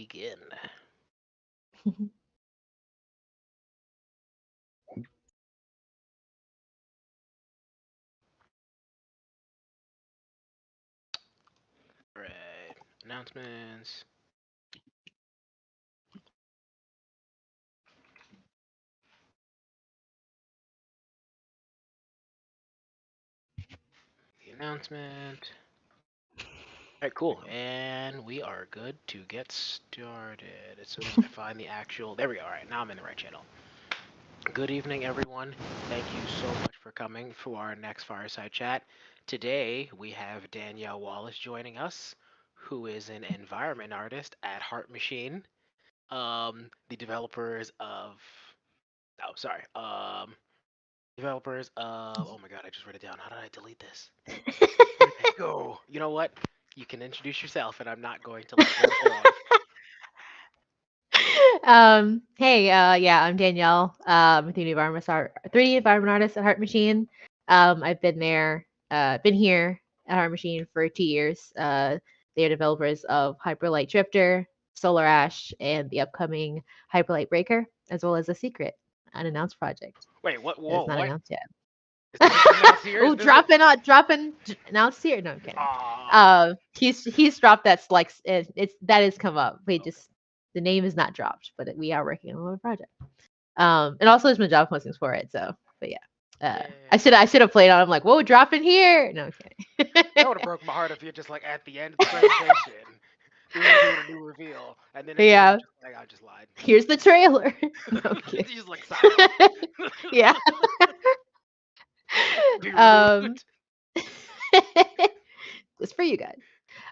begin. Right. Announcements. The announcement. Alright, cool. And we are good to get started. As soon as I find the actual. There we go. Alright, now I'm in the right channel. Good evening, everyone. Thank you so much for coming for our next Fireside Chat. Today, we have Danielle Wallace joining us, who is an environment artist at Heart Machine. The developers of. Oh, sorry. Developers of. Oh my god, I just wrote it down. How did I delete this? Where did it go? You know what? You can introduce yourself, and I'm not going to let that go off. Hey, yeah, I'm Danielle. I'm a 3D environment artist at Heart Machine. I've been here at Heart Machine for 2 years. They are developers of Hyperlight Drifter, Solar Ash, and the upcoming Hyperlight Breaker, as well as a secret unannounced project Wait, what? that Whoa, is not what? announced yet. Is this announced here? Is Oh, this it? dropping announced here. No, I'm kidding. Ah, He's dropped that's like it's that has come up. We okay. just the name is not dropped, but we are working on a little project. And also there's been job postings for it. So, but yeah, Yeah. I should have played on. I'm like, whoa, dropping here. No, okay. That would have broke my heart if you're just like at the end of the presentation, we were doing a new reveal, and then at the end you're Yeah, just like, I just lied. here's the trailer. No, I'm You kidding. just like silent. Yeah. Be rude. um, just for you guys.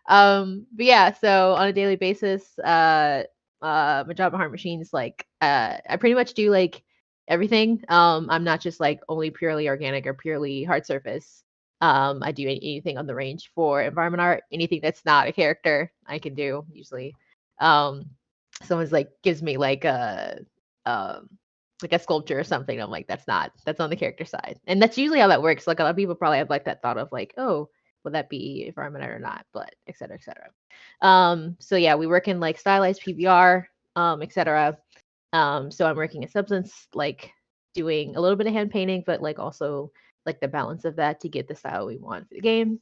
But yeah, so on a daily basis, my job at Heart Machine is like, I pretty much do like everything. I'm not just like only purely organic or purely hard surface. I do anything on the range for environment art, anything that's not a character, I can do usually. Um, someone's like gives me um like a sculpture or something. I'm like, that's on the character side, and that's usually how that works. Like a lot of people probably have like that thought of like, oh, would that be environment art or not, but et cetera, et cetera. So yeah, we work in like stylized PBR, et cetera. So I'm working in substance, like doing a little bit of hand painting, but like also like the balance of that to get the style we want for the game.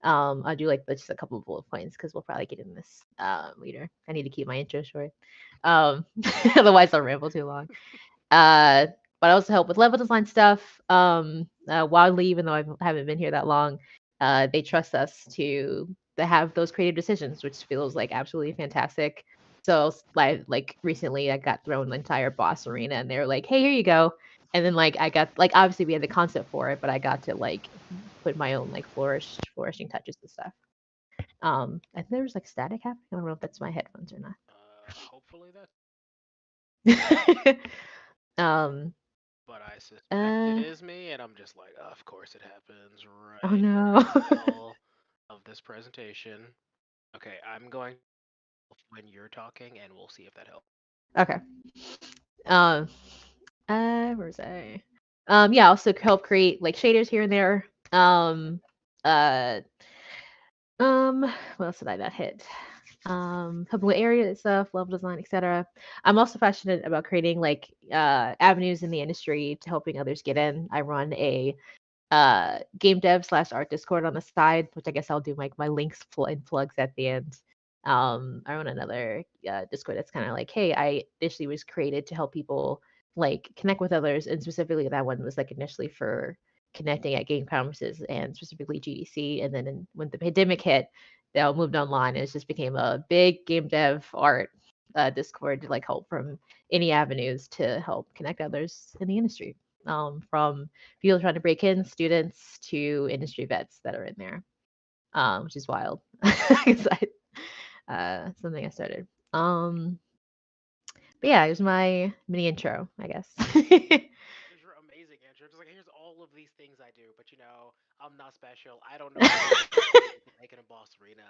I'll do like just a couple of bullet points because we'll probably get in this later. I need to keep my intro short. Um, otherwise I'll ramble too long. Uh, but I also help with level design stuff. Wildly, even though I haven't been here that long, they trust us to have those creative decisions, which feels like absolutely fantastic. So like recently, I got thrown the entire boss arena, and they were like, "Hey, here you go." And then like I got like obviously we had the concept for it, but I got to like put my own like flourishing touches and stuff. I think there was like static happening. I don't know if that's my headphones or Hopefully that. not. um. But I suspect it Uh. is me, and I'm just like, of course it happens Oh right here no. in the middle of this presentation. Okay, I'm going when you're talking, and we'll see if that helps. Okay. Um. Where was I? Yeah. Also help create like shaders here and there. Uh. What else did I not hit? Helping with area stuff, level design, etc. I'm also passionate about creating like avenues in the industry to helping others get in. I run a game dev slash art discord on the side, which I guess I'll do like my links and plugs at the end. I run another discord that's kind of like, hey, I initially was created to help people like connect with others, and specifically that one was like initially for connecting at game conferences and specifically GDC. And then when the pandemic hit, they all moved online, and it just became a big game dev art discord to like help from any avenues to help connect others in the industry, from people trying to break in, students to industry vets that are in there, which is wild. Something I started. But yeah, it was my mini intro, I guess. Here's your amazing intro. Just like, here's all of these things I do, but I'm not special. I don't know how to make it a boss arena.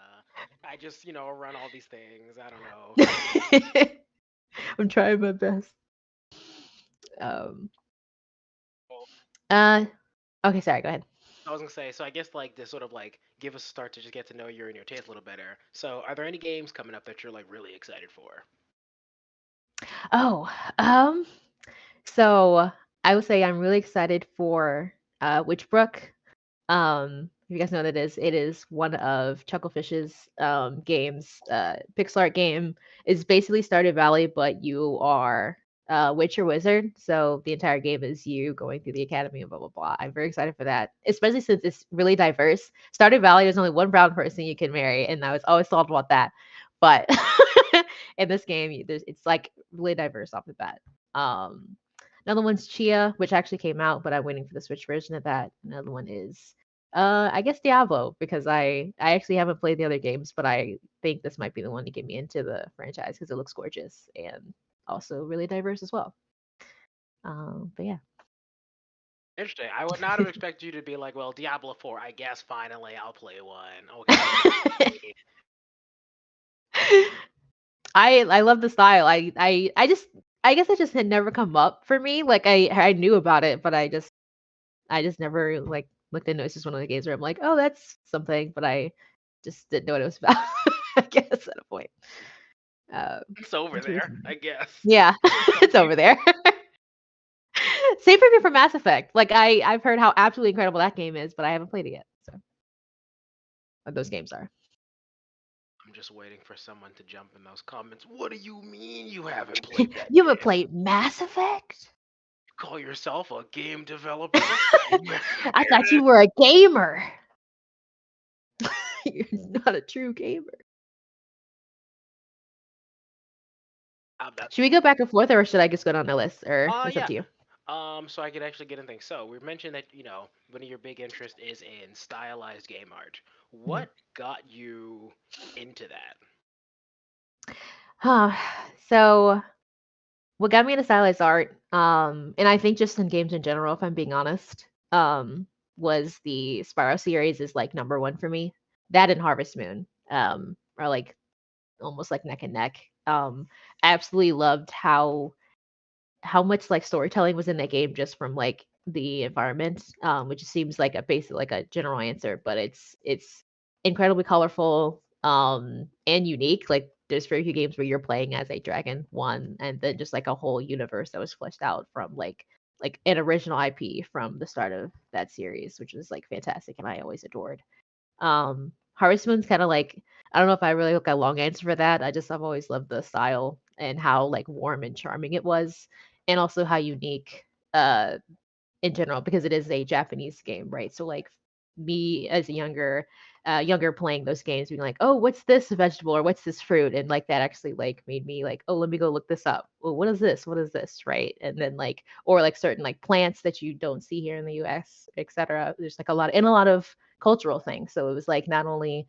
I just, run all these things. I don't know. I'm trying my best. Um. Oh, Uh. Okay, sorry. Go ahead. I was gonna say, so I guess like this sort of like give us a start to just get to know you and your taste a little better. So, are there any games coming up that you're like really excited for? Oh, um, so I would say I'm really excited for Witchbrook. If you guys know what it is one of Chucklefish's games. Pixel art game is basically Stardew Valley, but you are witch or wizard. So the entire game is you going through the academy and blah blah blah. I'm very excited for that, especially since it's really diverse. Stardew Valley, there's only one brown person you can marry, and I was always thought about that. But in this game, it's like really diverse off the bat. Um, Another one's Chia, which actually came out, but I'm waiting for the Switch version of that. Another one is I guess Diablo, because I actually haven't played the other games, but I think this might be the one to get me into the franchise because it looks gorgeous and also really diverse as well. But yeah. Interesting. I would not have expected you to be like, well, Diablo 4, I guess finally I'll play one. Okay. I love the style. I guess it just had never come up for me. Like I knew about it, but I just never like looked into it. It's just one of the games where I'm like, oh, that's something, but I just didn't know what it was about. I guess at a point. Um, It's over that's really there, funny. I guess. Yeah, Some it's over people. there. Same for me for Mass Effect. Like I've heard how absolutely incredible that game is, but I haven't played it yet. So what those games are. I'm just waiting for someone to jump in those comments. What do you mean you haven't played that You haven't game? played Mass Effect? You call yourself a game developer? I thought you were a gamer. You're not a true gamer. That. Should we go back and forth, or should I just go down the list, or it's up Yeah. to you? So I could actually get in things. So we mentioned that one of your big interests is in stylized game art. Mhm. What got you into that? Huh. So what got me into stylized art, and I think just in games in general, if I'm being honest, was the Spiral series is like number one for me. That and Harvest Moon, are like almost like neck and neck. I absolutely loved how much like storytelling was in that game just from like the environment, which seems like a basic like a general answer, but it's incredibly colorful and unique. Like there's very few games where you're playing as a dragon one, and then just like a whole universe that was fleshed out from like an original IP from the start of that series, which was like fantastic and I always adored. Harvest Moon's kind of like I don't know if I really like a long answer for that. I've always loved the style and how like warm and charming it was, and also how unique uh in general because it is a Japanese game, right? So like me as a younger playing those games being like, "Oh, what's this vegetable or what's this fruit?" And like that actually like made me like, "Oh, let me go look this up. Well, what is this? What is this?" Right? And then like or like certain like plants that you don't see here in the US, etc. There's like a lot of cultural things. So it was like not only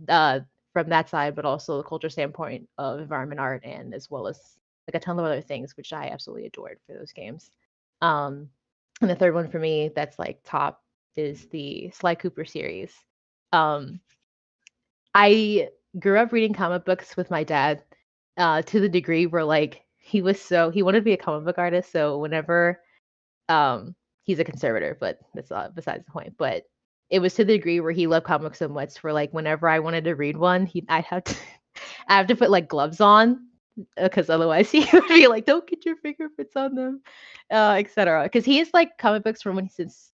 uh from that side but also the culture standpoint of environment art and as well as like a ton of other things which I absolutely adored for those games. Um and the third one for me that's like top is the Sly Cooper series. Um, I grew up reading comic books with my dad, to the degree where like he wanted to be a comic book artist. So whenever he's a conservator, but that's besides the point. But it was to the degree where he loved comics so much where like whenever I wanted to read one, I'd have to I have to put like gloves on because otherwise he would be like, "Don't get your fingerprints on them," etc. Because he is like comic books from when he since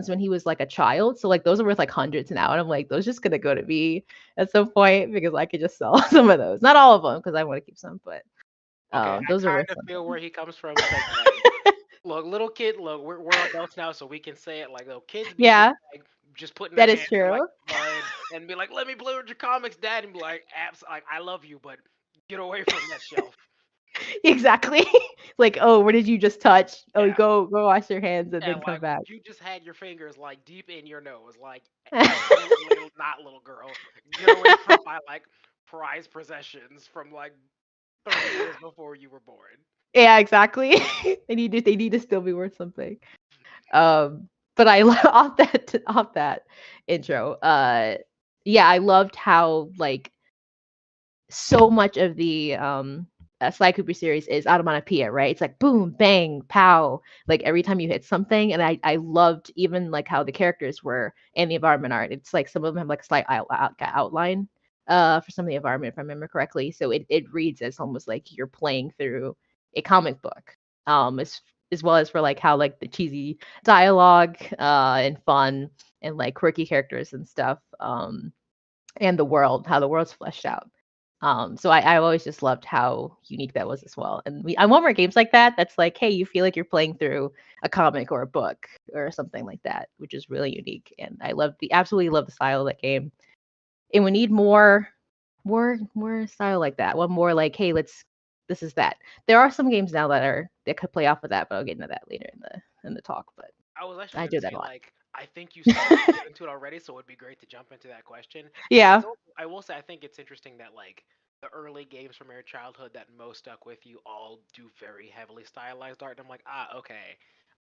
when he was like a child. So like those are worth like hundreds now, and I'm like, those just gonna go to me at some point because I could just sell some of those. Not all of them because I want to keep some, but Okay, I those are kind worth of feel something. where he comes from because like, look, little kid, look, we're adults now, so we can say it. Like, little kids be just Yeah, like just putting their that is hands in like true. mud and be like, "Let me play with your comics, Dad," and be like, "Abs, like I love you, but get away from that shelf." Exactly. Like, oh, what did you just touch? Oh, you Yeah, go wash your hands and and then come like back. you just had your fingers like deep in your nose, like absolutely not, little girl. Get away from my like prized possessions from like 30 years before you were born. Yeah, exactly. They need to still be worth something. But off that intro. Yeah, I loved how like so much of the Sly Cooper series is onomatopoeia, right? It's like boom, bang, pow, like every time you hit something. And I loved even like how the characters were and the environment art. It's like some of them have like a slight outline for some of the environment, if I remember correctly. So it reads as almost like you're playing through a comic book. As well as for like how like the cheesy dialogue and fun and like quirky characters and stuff. And the world, how the world's fleshed out. So I always just loved how unique that was as well. And I want more games like that. That's like, hey, you feel like you're playing through a comic or a book or something like that, which is really unique. And I absolutely love the style of that game. And we need more style like that. One more like, hey, this is that. There are some games now that could play off of that, but I'll get into that later in the talk. But I was actually I gonna do that say a lot. like I think you started to get into it already, so it'd be great to jump into that question. And Yeah. I will say I think it's interesting that like the early games from your childhood that most stuck with you all do very heavily stylized art. And I'm like, ah, okay,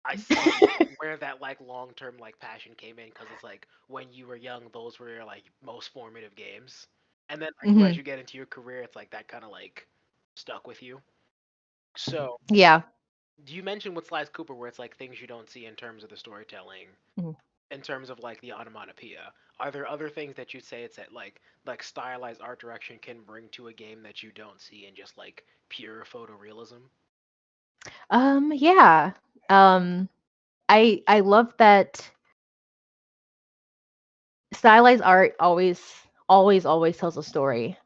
I see where that like long term like passion came in because it's like when you were young, those were your like most formative games, and then like as Hmm. you get into your career, it's like that kind of like stuck with you. So Yeah. you mentioned with Slice Cooper where it's like things you don't see in terms of the storytelling Mhm. in terms of like the onomatopoeia. Are there other things that you'd say it's that like stylized art direction can bring to a game that you don't see in just like pure photorealism? Yeah. Um, I love that stylized art always tells a story.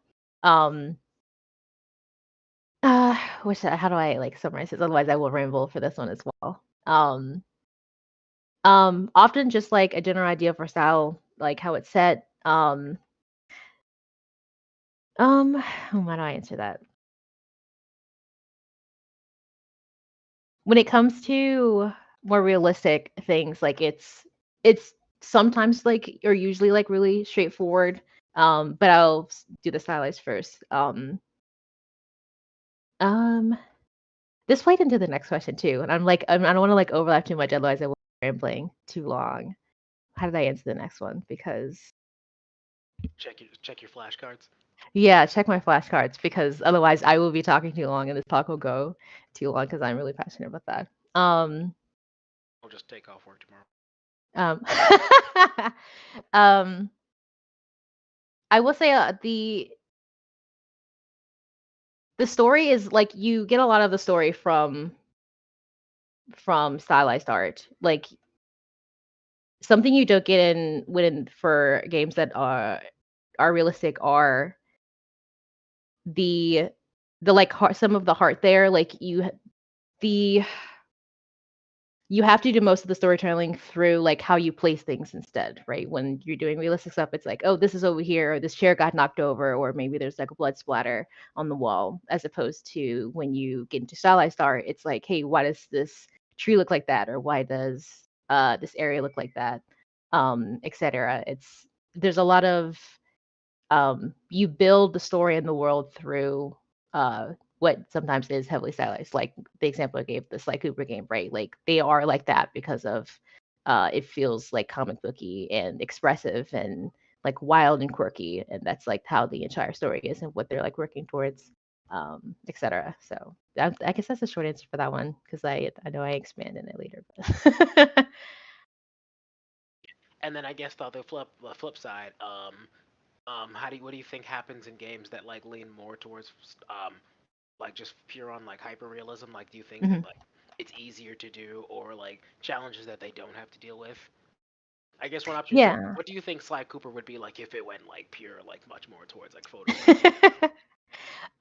Um, how do I like summarize this? Otherwise, I will ramble for this one as well. Often just like a general idea for style, like how it's set. How do I answer that? When it comes to more realistic things, like it's sometimes like or usually like really straightforward. But do the stylized first. Um, this played into the next question too, and I'm like I don't want to like overlap too much, otherwise I will be rambling too long. How did I answer the next one? Because Check your flashcards. yeah, check my flashcards because otherwise I will be talking too long and this talk will go too long because I'm really passionate about that. I'll just take off work tomorrow. Um, um, I will say the story is like you get a lot of the story from stylized art. Like something you don't get in when for games that are realistic are the like heart, some of the heart there. Like the you have to do most of the storytelling through like how you place things instead, right? When you're doing realistic stuff, it's like, oh, this is over here, or this chair got knocked over, or maybe there's like a blood splatter on the wall, as opposed to when you get into stylized art, it's like, hey, why does this tree look like that, or why does this area look like that, etc. It's there's a lot of you build the story and the world through what sometimes is heavily stylized, like the example I gave, the Sly Cooper game, right? Like they are like that because of it feels like comic booky and expressive and like wild and quirky, and that's like how the entire story is and what they're like working towards, etc. So I guess that's a short answer for that one because I know I expand in it later. But And then I guess the flip side, how do what do you think happens in games that like lean more towards like just pure on like hyper realism? Like, do you think that Mhm. like it's easier to do or like challenges that they don't have to deal with? I guess one option is like, Yeah. what do you think Sly Cooper would be like if it went like pure, like much more towards like photorealism?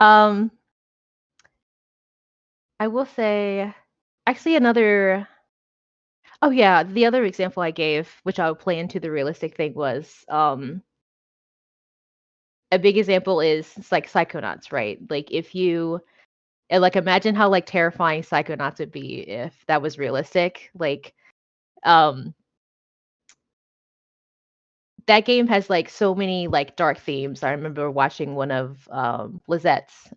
um I will say actually another oh yeah, the other example I gave, which I would play into the realistic thing was a big example is it's like Psychonauts, right? Like if you like imagine how like terrifying Psychonauts would be if that was realistic. Like um that game has like so many like dark themes. I remember watching one of Lizette's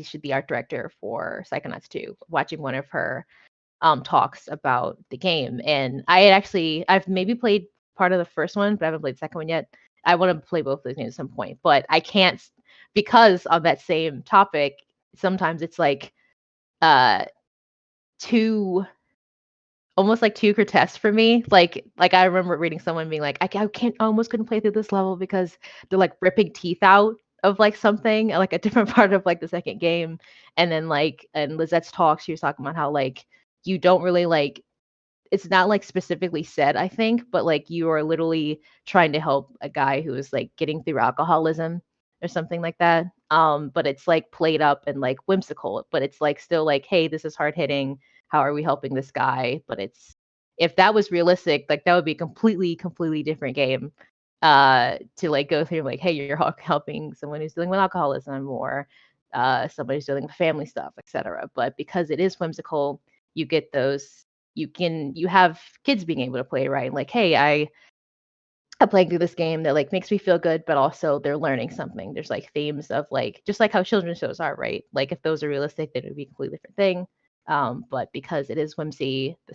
she's the art director for Psychonauts 2, watching one of her talks about the game. And I've maybe played part of the first one, but I haven't played the second one yet. I want to play both of those games at some point, but I can't. because on that same topic, sometimes it's like uh too almost like too grotesque for me. Like I remember reading someone being like, I can't I almost couldn't play through this level because they're like ripping teeth out of like something, like a different part of like the second game. And then like in Lizette's talk, she was talking about how like you don't really like it's not like specifically said, I think, but like you are literally trying to help a guy who is like getting through alcoholism or something like that. But it's like played up and like whimsical, but it's like still like, hey, this is hard hitting. How are we helping this guy? But it's if that was realistic, like that would be a completely different game. To like go through like, hey, you're helping someone who's dealing with alcoholism or somebody who's dealing with family stuff, etc. But because it is whimsical, you get those you have kids being able to play right like hey I'm playing through this game that like makes me feel good but also they're learning something. There's like themes of like just like how children's shows are, right? Like if those are realistic then it would be a completely different thing. But because it is whimsy, the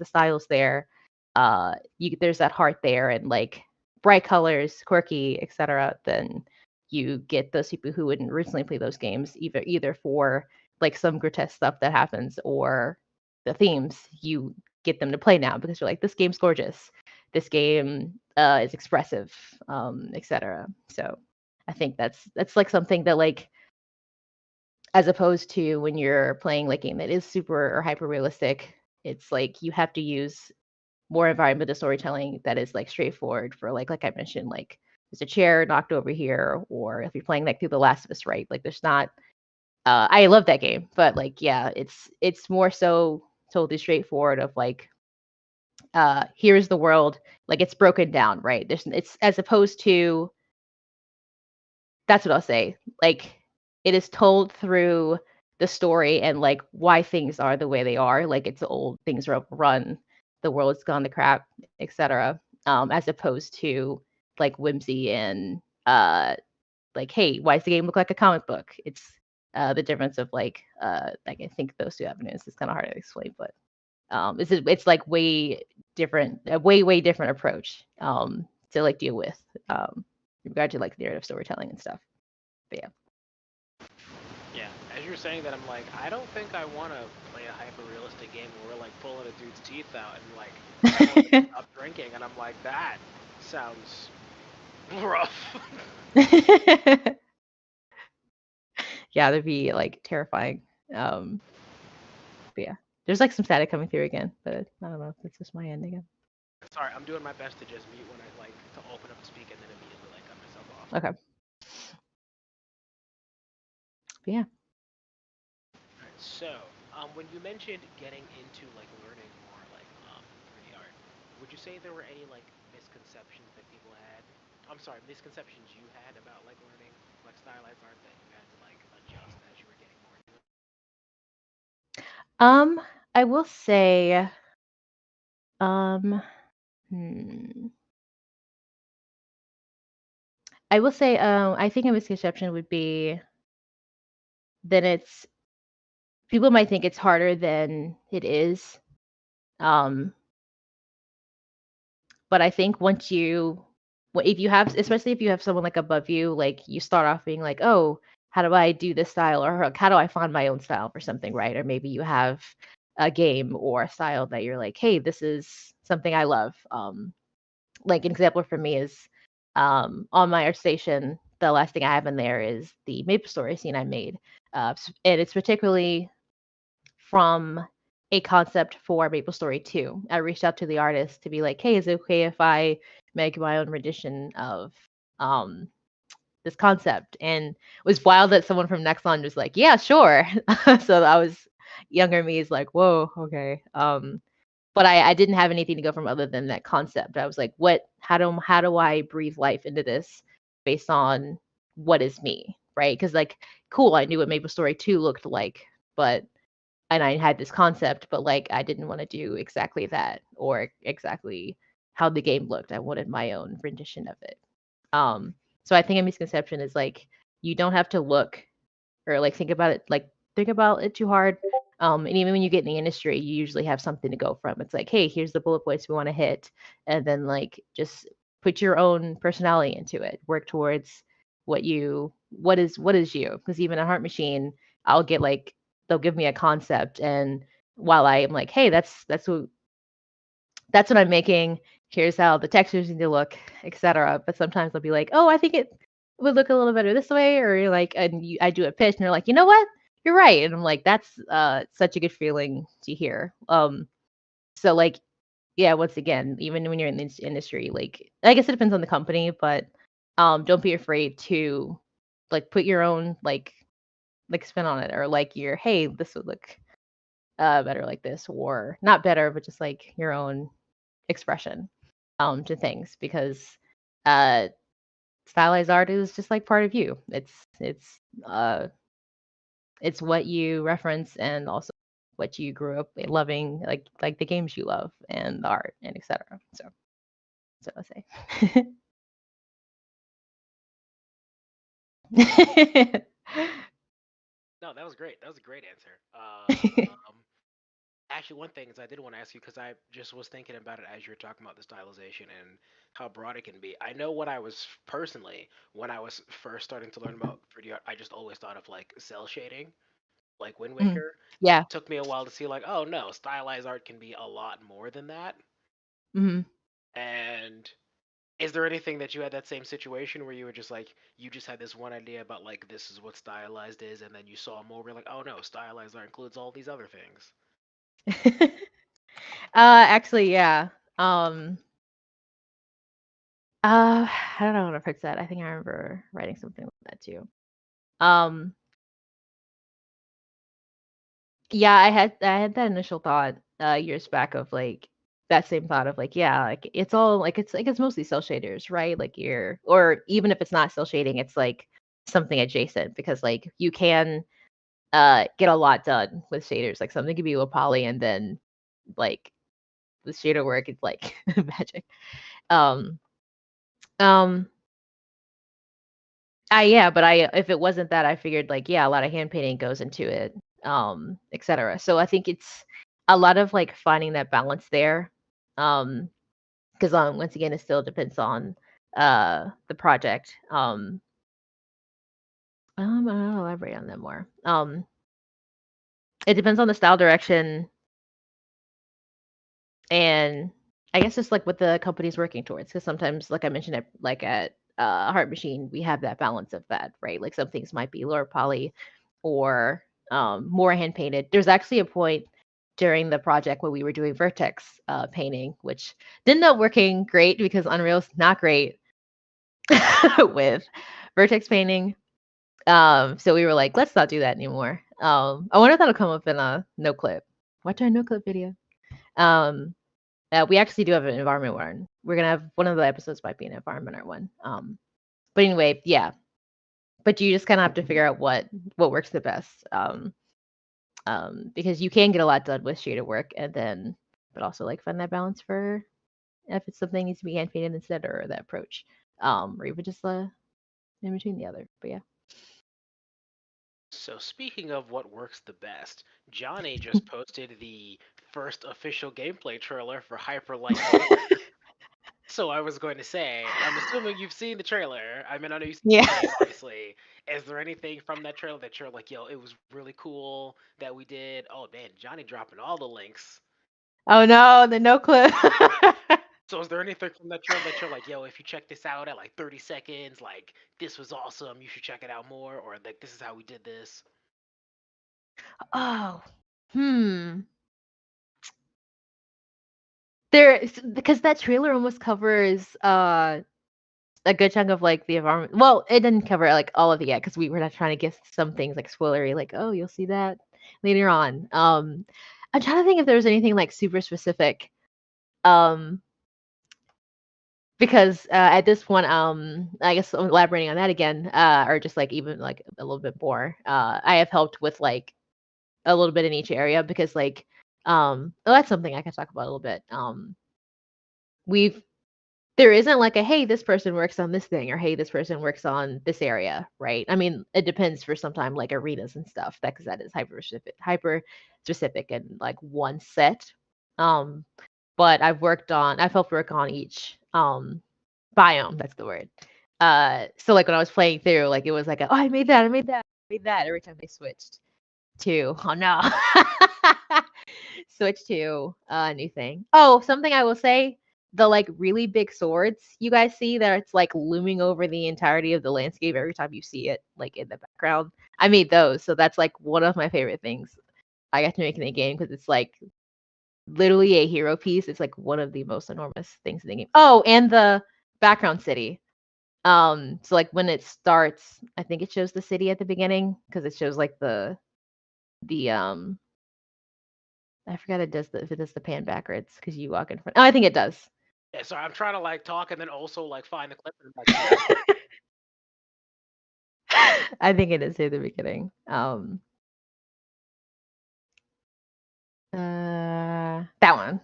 style's there, there's that heart there and like bright colors, quirky, etc. Then you get those people who wouldn't originally play those games either for like some grotesque stuff that happens or the themes. You get them to play now because you're like this game's gorgeous, this game is expressive, etc. So I think that's like something that like as opposed to when you're playing like a game that is super or hyper realistic, it's like you have to use more environmental storytelling that is like straightforward for like I mentioned, like there's a chair knocked over here, or if you're playing like through The Last of Us, right? Like there's not I love that game, but like yeah, it's more so totally straightforward of like here's the world, like it's broken down, right? There's it's as opposed to that's what I'll say. Like it is told through the story and like why things are the way they are. Like it's old, things are overrun, the world's gone to crap, etc. As opposed to like whimsy and like, hey, why does the game look like a comic book? It's the difference of like I think those two avenues is kind of hard to explain, but it's like way different, a way different approach to like deal with in regard to like narrative storytelling and stuff. But yeah. Yeah, as you're saying that, I'm like, I don't think I want to play a hyper realistic game where we're like pulling a dude's teeth out and like telling him to stop drinking, and I'm like, that sounds rough. Yeah, that'd be like terrifying. Um, but yeah, there's like some static coming through again, but I don't know if it's just my end again. Sorry, I'm doing my best to just mute when I like to open up and speak and then immediately like cut myself off. Okay. But yeah. Alright, so when you mentioned getting into like learning more like 3D art, would you say there were any like misconceptions that people had? I'm sorry, misconceptions you had about like learning like stylized art that you had to like adjust as you were getting more into it? Um, I will say, um, hmm, I will say, I think a misconception would be that it's people might think it's harder than it is. Um, but I think once you, if you have, especially if you have someone like above you, like you start off being like, oh, how do I do this style, or like, how do I find my own style for something, right? Or maybe you have a game or a style that you're like, hey, this is something I love. Like an example for me is on my art station, the last thing I have in there is the Maple Story scene I made. And it's particularly from a concept for Maple Story 2. I reached out to the artist to be like, hey, is it okay if I make my own rendition of um, this concept? And it was wild that someone from Nexon was like, yeah, sure. So I was younger me is like, whoa, okay. But I didn't have anything to go from other than that concept. I was like, what? How do I breathe life into this based on what is me, right? Because like, cool, I knew what Maple Story 2 looked like, but and I had this concept, but like I didn't want to do exactly that or exactly how the game looked. I wanted my own rendition of it. Um, so I think a misconception is like you don't have to look or like think about it too hard. And even when you get in the industry, you usually have something to go from. It's like, hey, here's the bullet points we want to hit, and then like just put your own personality into it. Work towards what you what is you? Because even a heart machine, I'll get like they'll give me a concept, and while I am like, hey, that's what I'm making. Here's how the textures need to look, etc. But sometimes I'll be like, oh, I think it would look a little better this way, or you're like, I do a pitch, and they're like, you know what, you're right, and I'm like, that's such a good feeling to hear. So like, yeah, once again, even when you're in this industry, like, I guess it depends on the company, but don't be afraid to like put your own like spin on it, or like your, hey, this would look better like this, or not better, but just like your own expression to things, because uh stylized art is just like part of you. Uh it's what you reference, and also what you grew up loving, like the games you love and the art and etc. So I say. No, that was great. That was a great answer. Actually, one thing is I did want to ask you because I just was thinking about it as you were talking about the stylization and how broad it can be. I know what I was personally when I was first starting to learn about 3D art, I just always thought of like cell shading, like Wind Mm, Waker. yeah. It took me a while to see like, oh no, stylized art can be a lot more than that. Hmm. And is there anything that you had that same situation where you were just like you just had this one idea about like this is what stylized is, and then you saw more, you're like, oh no, stylized art includes all these other things. Actually, yeah. Um, I don't know what if it's that. I think I remember writing something like that too. Um, yeah, I had that initial thought years back of like that same thought of like, yeah, like it's all like it's mostly cell shaders, right? Like you're, or even if it's not cell shading, it's like something adjacent, because like you can get a lot done with shaders. Like something could be low poly, and then like the shader work is like magic. Um um yeah, but I if it wasn't that, I figured like, yeah, a lot of hand painting goes into it, etc. So I think it's a lot of like finding that balance there. Um, because once again, it still depends on the project. I'll elaborate on that more. It depends on the style direction, and I guess just like what the company's working towards. Because sometimes, like I mentioned, at Heart Machine, we have that balance of that, right? Like some things might be lower poly, or more hand painted. There's actually a point during the project where we were doing vertex painting, which didn't end up working great because Unreal's not great with vertex painting. So we were like, let's not do that anymore. I wonder if that'll come up in a no clip. Watch our no clip video. Um, we actually do have an environment one. We're gonna have one of the episodes might be an environment art one. But anyway, yeah. But you just kind of have to figure out what works the best. Because you can get a lot done with shaded work, and then but also like find that balance for if it's something needs to be hand painted instead, or that approach. Or even just in between the other. But yeah. So speaking of what works the best, Johnny just posted the first official gameplay trailer for Hyper Light Drifter. So I was going to say, I'm assuming you've seen the trailer. I mean, I know you've seen Yeah. the game, obviously. Is there anything from that trailer that you're like, yo, it was really cool that we did? Oh man, Johnny dropping all the links. Oh no, the no clip. So is there anything from that trailer that you're like, yo, if you check this out at like 30 seconds, like this was awesome, you should check it out more, or like this is how we did this? Oh. Hmm. Because that trailer almost covers a good chunk of like the environment. Well, it didn't cover like all of it yet, because we were not trying to get some things like spoilery, like, oh, you'll see that later on. I'm trying to think if there was anything like super specific. Um, because at this point, I guess elaborating on that again, or just like even like a little bit more. I have helped with like a little bit in each area, because like well, that's something I can talk about a little bit. We've There isn't like a, hey, this person works on this thing, or hey, this person works on this area, right? I mean, it depends for sometime like arenas and stuff, that because that is hyper specific and like one set. Um, but I've helped work on each biome, that's the word. So like when I was playing through, like it was like, oh, I made that, I made that, I made that every time they switched to, oh no, switch to a new thing. Oh, something I will say, the like really big swords you guys see that it's like looming over the entirety of the landscape every time you see it, like in the background. I made those, so that's like one of my favorite things I got to make in the game because it's like literally a hero piece. It's like one of the most enormous things in the game. Oh, and the background city. So like when it starts, I think it shows the city at the beginning because it shows like the I forgot it does the if it does the pan backwards because you walk in front. Oh, I think it does. Yeah, sorry, I'm trying to like talk and then also like find the clip and I'm like, yeah. I think it is at the beginning. That one.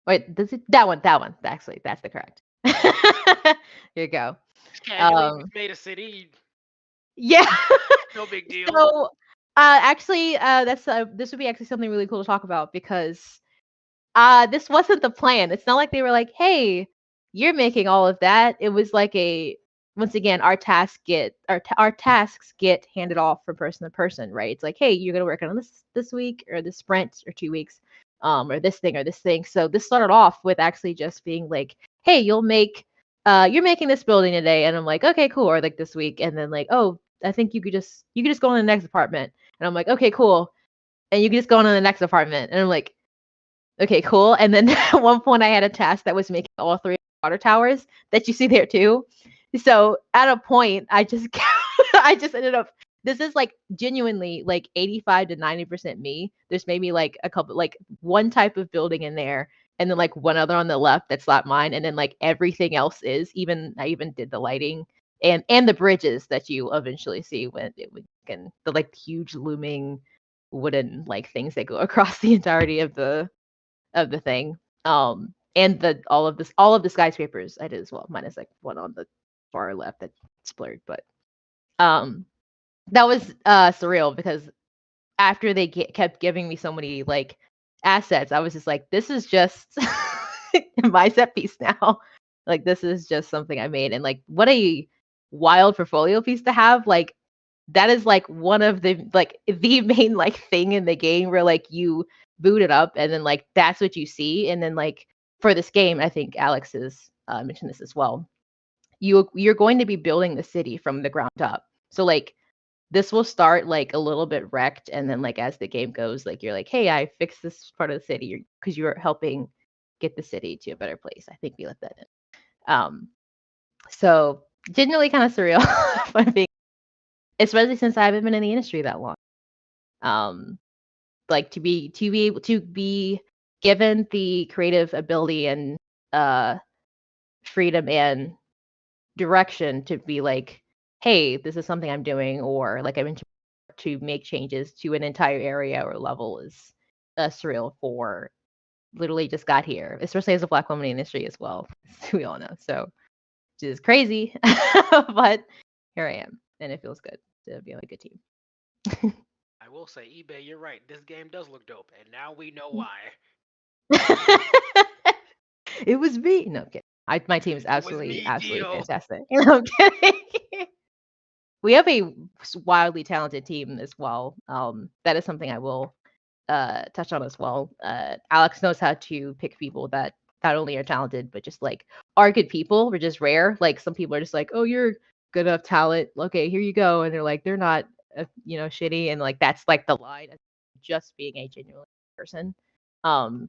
Wait, does it? That one. That one. Actually, that's the correct. Here you go. Casually Um, made a city, yeah. no big deal. So, actually, that's this would be actually something really cool to talk about because this wasn't the plan. It's not like they were like, "Hey, you're making all of that." It was like a once again, our tasks get handed off from person to person, right? It's like, "Hey, you're gonna work on this week or this sprint or 2 weeks, or this thing or this thing." So this started off with actually just being like, "Hey, you're making this building today," and I'm like, "Okay, cool." Or like this week, and then like, "Oh, I think you could just go on to the next apartment," and I'm like, "Okay, cool," and you can just go on to the next apartment, and I'm like, okay, cool. And then at one point I had a task that was making all three water towers that you see there too. So at a point I just I just ended up this is like genuinely like 85 to 90% me. There's maybe like a couple like one type of building in there and then like one other on the left that's not mine and then like everything else is even I even did the lighting and the bridges that you eventually see when it would and the like huge looming wooden like things that go across the entirety of the thing. And the all of the skyscrapers I did as well, minus like one on the far left that's blurred. But um, that was surreal because after they kept giving me so many like assets, I was just like, this is just my set piece now. Like this is just something I made, and like what a wild portfolio piece to have. Like that is like one of the main like thing in the game where like you boot it up and then like that's what you see and then like for this game I think Alex has mentioned this as well you're going to be building the city from the ground up so like this will start like a little bit wrecked and then like as the game goes like you're like hey I fixed this part of the city because you're helping get the city to a better place I think we let that in so genuinely kind of surreal if I'm being especially since I haven't been in the industry that long. Um, like to be able to be given the creative ability and uh freedom and direction to be like, hey, this is something I'm doing, or like I'm into to make changes to an entire area or level is surreal for literally just got here, especially as a black woman in the industry as well. We all know. So which is crazy. But here I am. And it feels good to be on a good team. I will say, eBay, you're right. This game does look dope, and now we know why. It was me. No, I'm kidding. My team is It was absolutely, me, absolutely Dio. fantastic. No, I'm kidding. We have a wildly talented team as well. That is something I will touch on as well. Alex knows how to pick people that not only are talented but just like are good people, which is rare. Like some people are just like, oh, you're good enough talent. Okay, here you go, and they're like, they're not, shitty, and like that's like the line. Of just being a genuine person,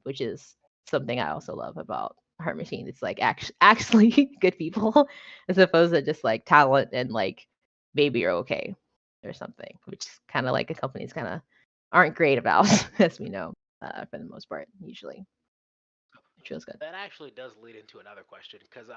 which is something I also love about Heart Machine. It's like actually good people as opposed to just like talent and like maybe you're okay or something, which kind of like a company's kind of aren't great about, as we know, for the most part, usually, which feels good. That actually does lead into another question because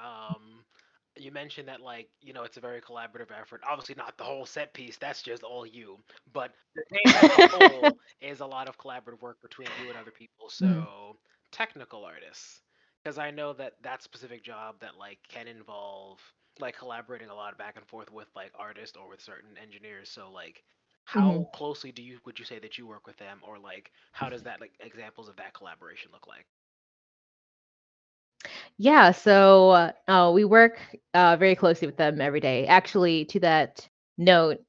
you mentioned that like it's a very collaborative effort. Obviously, not the whole set piece. That's just all you. But the game as a whole is a lot of collaborative work between you and other people. Mhm, So technical artists, because I know that that specific job that like can involve like collaborating a lot back and forth with like artists or with certain engineers. So like. mhm. How closely would you say that you work with them, or like how does that like examples of that collaboration look like? Yeah, so we work very closely with them every day. Actually, to that note,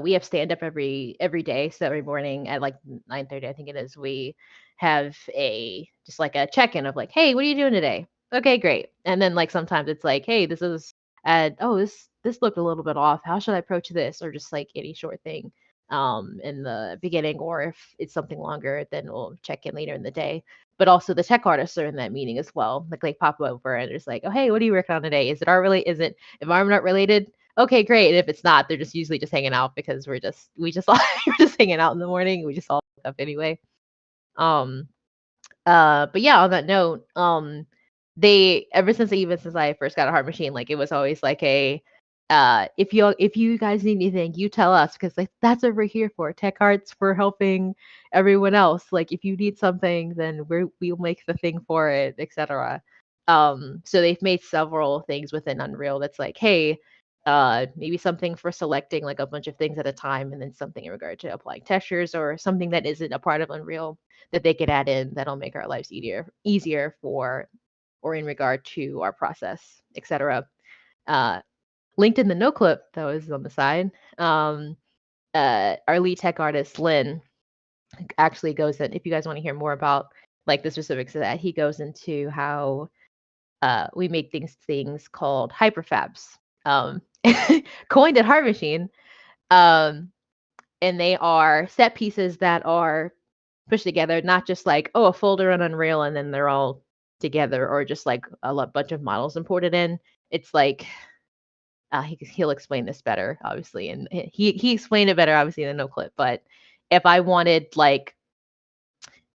we have stand up every day. So every morning at like 9:30, I think it is, we have a just like a check in of like, hey, what are you doing today? Okay, great. And then like sometimes it's like, hey, this is oh this looked a little bit off. How should I approach this? Or just like any short thing in the beginning, or if it's something longer, then we'll check in later in the day, but also the tech artists are in that meeting as well. Like they pop over and it's like, oh hey, what are you working on today? Is it art really? Is it environment related? Okay, great. And if it's not, they're just usually just hanging out because we just all we're just hanging out in the morning. We just all wake up anyway. Um but yeah, on that note, they ever since even since I first got a heart machine, like it was always like a if you guys need anything, you tell us because like that's what we're here for. Tech Arts for helping everyone else. Like if you need something, then we'll make the thing for it, etc. So they've made several things within Unreal that's like, hey, maybe something for selecting like a bunch of things at a time, and then something in regard to applying textures or something that isn't a part of Unreal that they could add in that'll make our lives easier for or in regard to our process, etc. Uh, linked in the no clip that was on the side, our lead tech artist Lynn actually goes in. If you guys want to hear more about like the specifics of that, he goes into how we make things called hyperfabs, um, coined at Heart Machine, um, and they are set pieces that are pushed together, not just like, oh, a folder on Unreal and then they're all together, or just like bunch of models imported in. It's like he'll explain this better, obviously, and he explained it better, obviously, in the no clip. But if I wanted like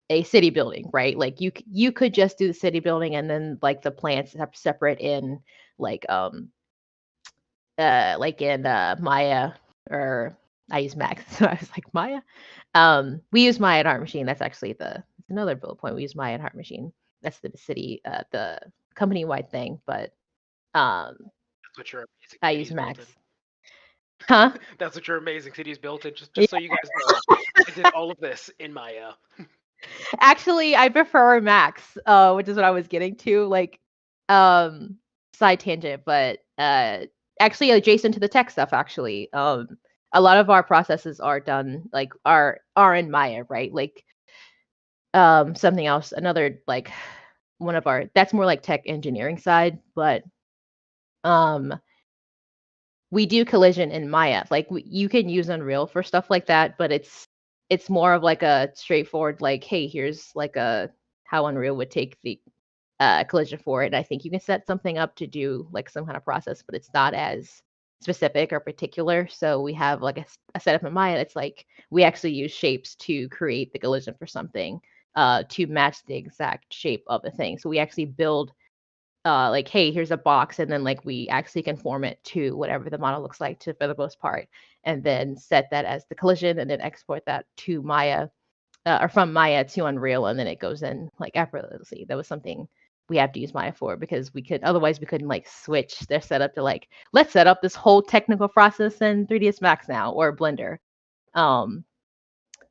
a city building, right? Like you could just do the city building and then like the plants have separate in like like in Maya, or I use Max, so I was like Maya. We use Maya at Heart Machine. That's actually it's another bullet point. We use Maya at Heart Machine. That's the city, the company wide thing. But um, That's what your amazing I use city's built in. Max. Huh? That's what your amazing city's built in. Yeah. Just so you guys know, I did all of this in my Actually, I prefer Max, which is what I was getting to. Like, um, side tangent, but actually adjacent to the tech stuff. Actually, a lot of our processes are done like are in Maya, right? Like, something else, another like one of our that's more like tech engineering side, but um we do collision in Maya. Like you can use Unreal for stuff like that, but it's more of like a straightforward like, hey, here's like a how Unreal would take the collision for it. And I think you can set something up to do like some kind of process, but it's not as specific or particular. So we have like a setup in Maya that's like we actually use shapes to create the collision for something to match the exact shape of the thing. So we actually build like, hey, here's a box, and then like we actually conform it to whatever the model looks like to for the most part, and then set that as the collision, and then export that to Maya or from Maya to Unreal, and then it goes in like effortlessly. That was something we have to use Maya for because we couldn't like switch their setup to like let's set up this whole technical process in 3ds Max now or Blender. Um,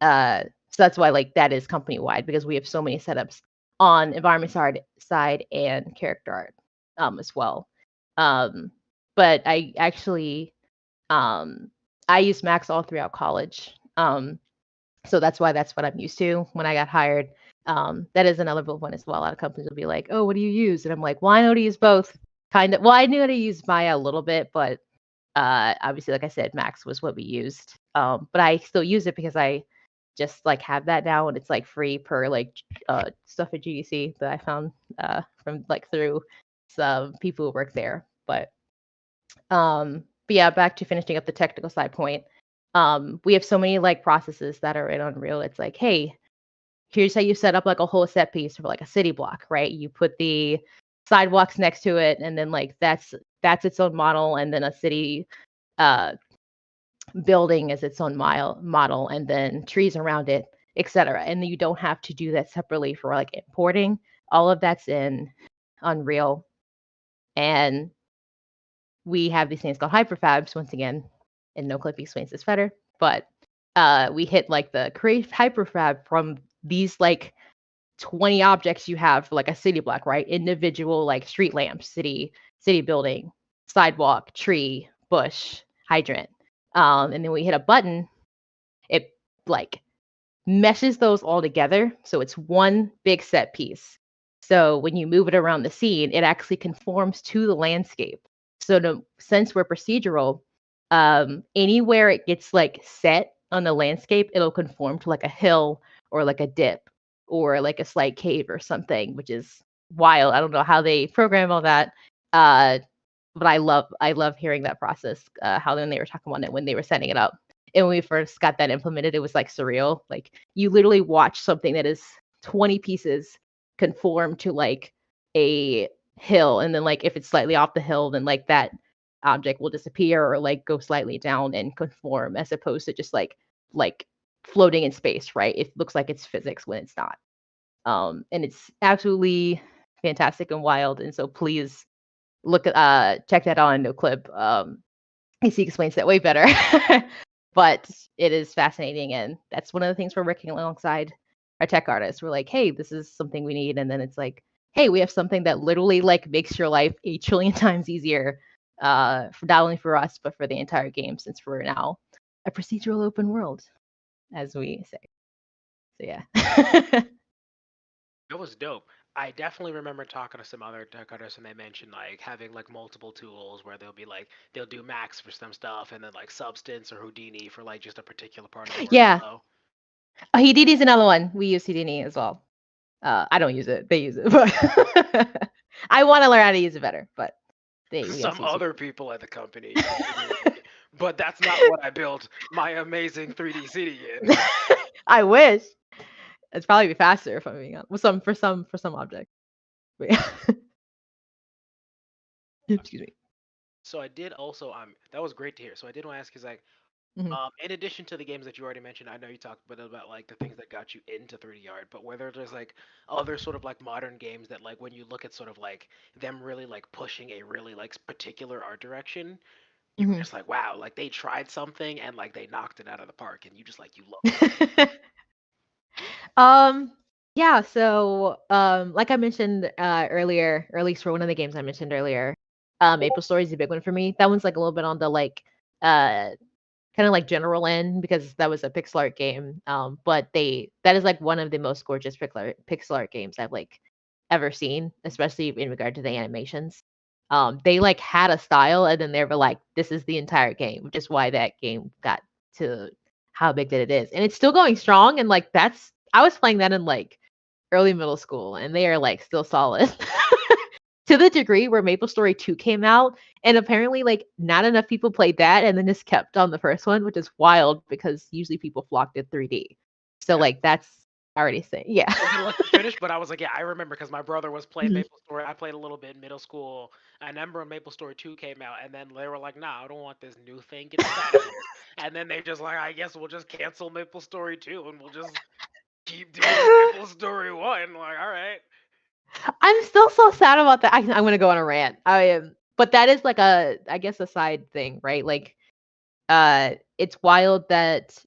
uh, so that's why like that is company wide because we have so many setups on environment side and character art as well. Um, but I actually um, I used Max all throughout college. So that's what I'm used to when I got hired. That is another one as well. A lot of companies will be like, "Oh, what do you use?" And I'm like, "Well, I know how to use both." Kind of. Well, I knew how to use Maya a little bit, but obviously, like I said, Max was what we used. But I still use it because I just like have that now, and it's like free per like stuff at GDC that I found from like through some people who work there. But yeah, back to finishing up the technical side point. We have so many like processes that are in Unreal. It's like, hey, here's how you set up like a whole set piece for like a city block, right? You put the sidewalks next to it, and then like that's its own model, and then a city uh building is its own model, and then trees around it, etc. And then you don't have to do that separately for like importing. All of that's in Unreal, and we have these things called hyperfabs. Once again, and no clip explains this better, but we hit like the create hyperfab from these like 20 objects you have for like a city block, right? Individual like street lamps, city building, sidewalk, tree, bush, hydrant. And then we hit a button, it like meshes those all together. So it's one big set piece. So when you move it around the scene, it actually conforms to the landscape. So since we're procedural, anywhere it gets like set on the landscape, it'll conform to like a hill or like a dip or like a slight cave or something, which is wild. I don't know how they program all that. Uh, but I love hearing that process, how when they were talking about it when they were setting it up. And when we first got that implemented, it was like surreal. Like you literally watch something that is 20 pieces conform to like a hill, and then like if it's slightly off the hill, then like that object will disappear or like go slightly down and conform, as opposed to just like floating in space, right? It looks like it's physics when it's not. And it's absolutely fantastic and wild. And so please look at check that out on No Clip. AC explains that way better. But it is fascinating, and that's one of the things we're working alongside our tech artists. We're like, hey, this is something we need, and then it's like, hey, we have something that literally like makes your life 8 trillion times easier, for not only for us but for the entire game, since we're now a procedural open world, as we say. So yeah. That was dope. I definitely remember talking to some other tech artists, and they mentioned like having like multiple tools where they'll be like they'll do Max for some stuff, and then like Substance or Houdini for like just a particular part of the Yeah. workflow. Houdini is another one. We use Houdini as well. I don't use it. They use it, but I want to learn how to use it better. But we Some also use other people at the company use Houdini, but that's not what I built my amazing 3D city in. it. I wish it'd probably be faster if I'm being honest. With some object. But yeah. Excuse me. So I did also that was great to hear. So I did want to ask is like Mhm. in addition to the games that you already mentioned, I know you talked a bit about like the things that got you into 3D art, but whether there's like other sort of like modern games that like when you look at sort of like them really like pushing a really like particular art direction, you're Mhm. just like wow, like they tried something and like they knocked it out of the park, and you just like you love it. um. Yeah. So, like I mentioned earlier, or at least for one of the games I mentioned earlier, Maple Story is a big one for me. That one's like a little bit on the like uh kind of like general end because that was a pixel art game. But that is like one of the most gorgeous pixel art games I've like ever seen, especially in regard to the animations. They like had a style, and then they were like, "This is the entire game," which is why that game got to how big that it is, and it's still going strong. And like that's I was playing that in like early middle school, and they are like still solid. To the degree where Maple Story 2 came out, and apparently like not enough people played that and then just kept on the first one, which is wild because usually people flock to 3D. So That's like that's already saying yeah. I didn't let you finish, but I was like, yeah, I remember because my brother was playing Mhm. Maple Story. I played a little bit in middle school. I remember when Maple Story 2 came out, and then they were like, nah, I don't want this new thing. Get this out of here. And then they just like, I guess we'll just cancel Maple Story 2 and we'll just keep doing Maple Story 1. Like, all right. I'm still so sad about that. I'm gonna go on a rant. I am, but that is like a, I guess, a side thing, right? Like, it's wild that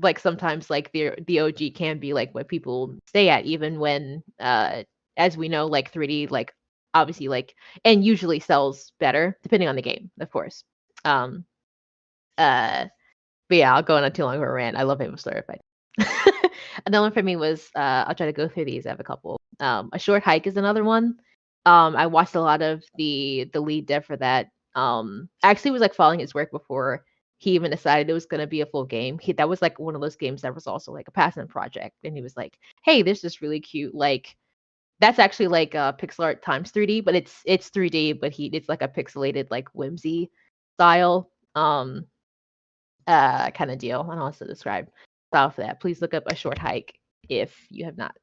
like sometimes like the OG can be like what people stay at, even when as we know, like 3D like obviously like and usually sells better depending on the game, of course. Um, uh, but yeah, I'll go on a too long of a rant. I love Maple Story Fight. Another one for me was I'll try to go through these. I have a couple. A short hike is another one. I watched a lot of the lead dev for that. I actually was like following his work before he even decided it was gonna be a full game. That was like one of those games that was also like a passion project, and he was like, "Hey, this is really cute. Like that's actually like pixel art times 3D, but it's 3D, but it's like a pixelated like whimsy style." Kind of deal. I don't know how to describe style for that. Please look up A Short Hike if you have not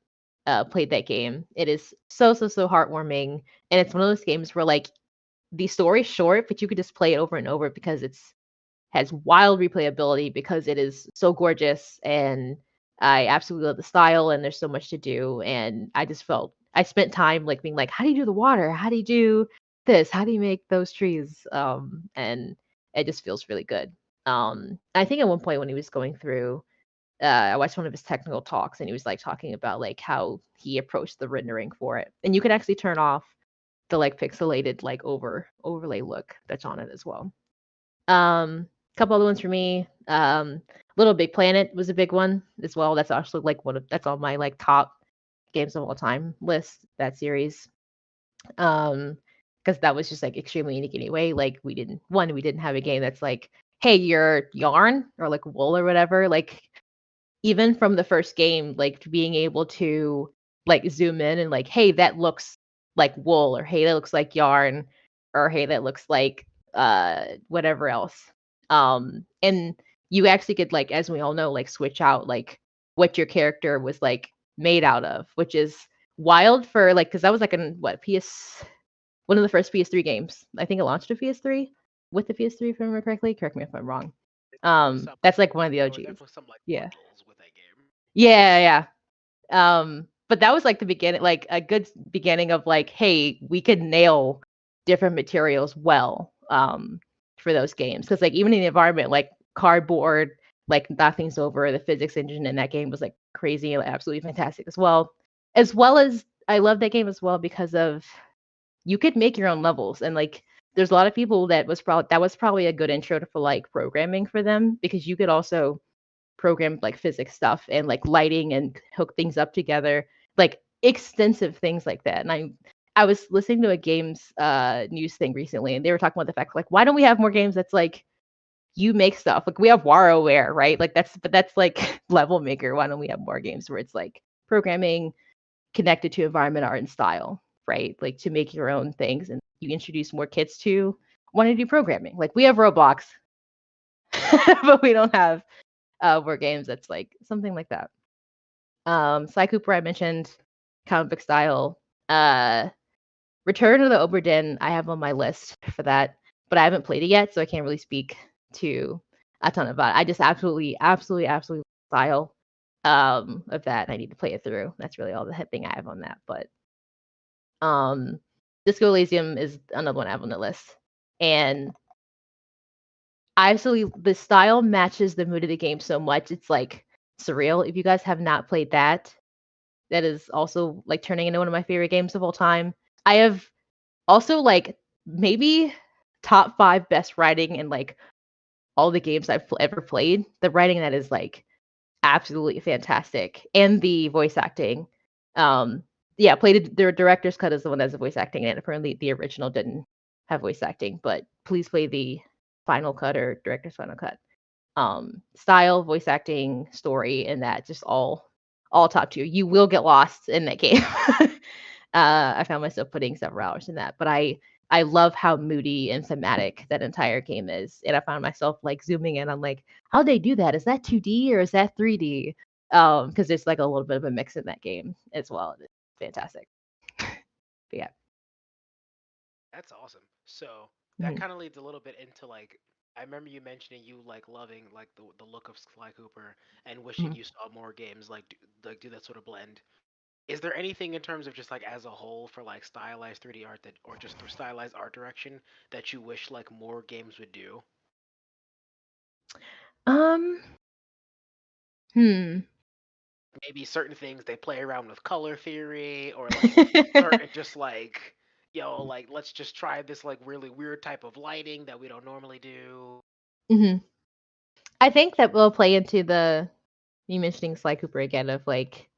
played that game. It is so heartwarming, and it's one of those games where like the story's short, but you could just play it over and over because it's has wild replayability because it is so gorgeous, and I absolutely love the style, and there's so much to do. And I just felt I spent time like being like, how do you do the water? How do you do this? How do you make those trees? And it just feels really good. I think at one point when he was going through I watched one of his technical talks, and he was like talking about like how he approached the rendering for it, and you can actually turn off the like pixelated like overlay look that's on it as well. Couple other ones for me. Little Big Planet was a big one as well. That's actually like that's on my like top games of all time list. That series, um, because that was just like extremely unique anyway. Like we didn't have a game that's like, hey, you're yarn or like wool or whatever. Like even from the first game, like being able to like zoom in and like, hey, that looks like wool, or hey, that looks like yarn, or hey, that looks like whatever else. And you actually could like, as we all know, like switch out like what your character was like made out of, which is wild for like because that was like an what PS one of the first PS3 games. I think it launched to PS3 with the PS3 if I remember correctly. Correct me if I'm wrong. That's like one of the There were OGs. definitely some like Yeah. bundles with that game. Yeah, yeah. But that was like the beginning, like a good beginning of like, hey, we could nail different materials well, for those games. Because like even in the environment, like cardboard, like nothing's over. The physics engine in that game was like crazy and absolutely fantastic as well. As well as I love that game as well because of you could make your own levels and like there's a lot of people that was probably a good intro to for like programming for them because you could also program like physics stuff and like lighting and hook things up together, like extensive things like that. And I was listening to a games news thing recently, and they were talking about the fact like why don't we have more games that's like you make stuff like we have WarioWare, right? Like that's like level maker. Why don't we have more games where it's like programming connected to environment art and style, right? Like to make your own things and you introduce more kids to want to do programming. Like we have Roblox, but we don't have more games that's like something like that. Sly Cooper, I mentioned, comic book style. Uh, Return of the Oberdin, I have on my list for that, but I haven't played it yet, so I can't really speak to a ton about it. I just absolutely style of that. I need to play it through. That's really all the thing I have on that. But um, Disco Elysium is another one I have on the list, and I absolutely the style matches the mood of the game so much. It's like surreal. If you guys have not played that, that is also like turning into one of my favorite games of all time. I have also like maybe top 5 best writing in like all the games I've ever played. The writing that is like absolutely fantastic, and the voice acting. Um, yeah, played the director's cut is the one that has the voice acting, and apparently the original didn't have voice acting. But please play the final cut or director's final cut. Style, voice acting, story, and that just all top tier. You will get lost in that game. I found myself putting several hours in that, but I love how moody and thematic that entire game is, and I found myself like zooming in. I'm like, how would they do that? Is that 2D or is that 3D? Because there's like a little bit of a mix in that game as well. It's fantastic. But yeah. That's awesome. So that Mhm, kind of leads a little bit into like I remember you mentioning you like loving like the look of Sly Cooper and wishing mhm. you saw more games like do that sort of blend. Is there anything in terms of just like as a whole for like stylized 3D art that or just through stylized art direction that you wish like more games would do? Um, hmm. Maybe certain things they play around with color theory or like certain just like like let's just try this like really weird type of lighting that we don't normally do. Mhm. I think that will play into the you mentioning Sly Cooper again of like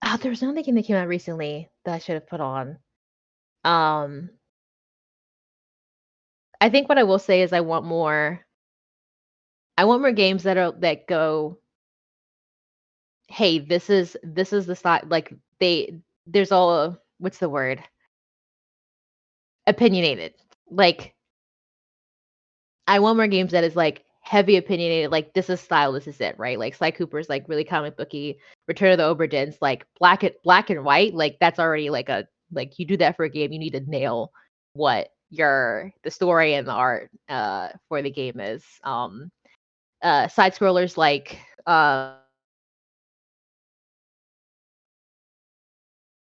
oh, there was another game that came out recently that I should have put on. Um, I think what I will say is I want more games that go, "Hey, this is the style." Like there's all what's the word? Opinionated. Like I want more games that is like heavy opinionated. Like this is style, this is it, right? Like Sly Cooper's like really comic booky. Return of the Oberdins like black and white. Like that's already like a like you do that for a game, you need to nail what your the story and the art for the game is. Side scrollers like